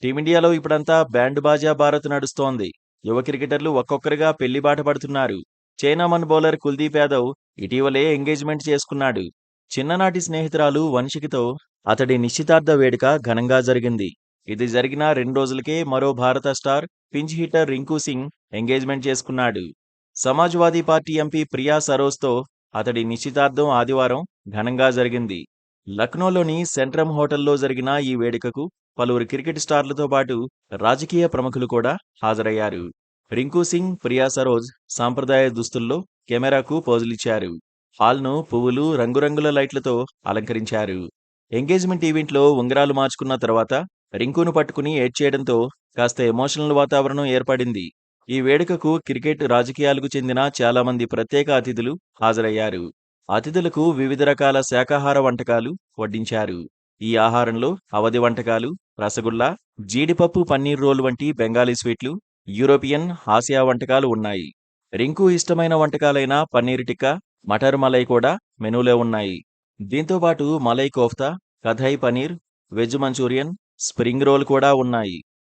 టీమిండియాలో ఇప్పుడంతా బ్యాండ్ బాజా భారత్ నడుస్తోంది. యువ క్రికెటర్లు ఒక్కొక్కరుగా పెళ్లి బాట పడుతున్నారు. చైనా మన్ బౌలర్ కుల్దీప్ యాదవ్ ఇటీవలే ఎంగేజ్మెంట్ చేసుకున్నాడు. చిన్ననాటి స్నేహితురాలు వంశికితో అతడి నిశ్చితార్థ వేడుక ఘనంగా జరిగింది. ఇది జరిగిన 2 రోజులకే మరో భారత star pinch hitter Rinku Singh engagement చేసుకున్నాడు. సమాజ్వాదీ పార్టీ ఎంపీ ప్రియా సరోజ్తో అతడి నిశ్చితార్థం ఆదివారం ఘనంగా జరిగింది. లక్నోలోని సెంట్రమ్ హోటల్లో జరిగిన ఈ వేడుకకు పలువురు క్రికెట్ స్టార్లతో పాటు రాజకీయ ప్రముఖులు కూడా హాజరయ్యారు. రింకు సింగ్, ప్రియా సరోజ్ సాంప్రదాయ దుస్తుల్లో కెమెరాకు పోజులిచ్చారు. హాల్ను పువ్వులు, రంగురంగుల లైట్లతో అలంకరించారు. ఎంగేజ్మెంట్ ఈవెంట్లో ఉంగరాలు మార్చుకున్న తర్వాత రింకును పట్టుకుని ఏడ్చేయడంతో కాస్త ఎమోషనల్ వాతావరణం ఏర్పడింది. ఈ వేడుకకు క్రికెట్, రాజకీయాలకు చెందిన చాలా మంది ప్రత్యేక అతిథులు హాజరయ్యారు. అతిథులకు వివిధ రకాల శాకాహార వంటకాలు వడ్డించారు. ఈ ఆహారంలో అవధి వంటకాలు, రసగుల్లా, జీడిపప్పు పన్నీర్ రోల్ వంటి బెంగాలీ స్వీట్లు, యూరోపియన్, ఆసియా వంటకాలు ఉన్నాయి. రింకు ఇష్టమైన వంటకాలైన పన్నీర్ టిక్కా, మటర్ మలై కూడా మెనూలో ఉన్నాయి. దీంతో పాటు malai kofta, kadai paneer, veg Manchurian, spring roll కూడా ఉన్నాయి.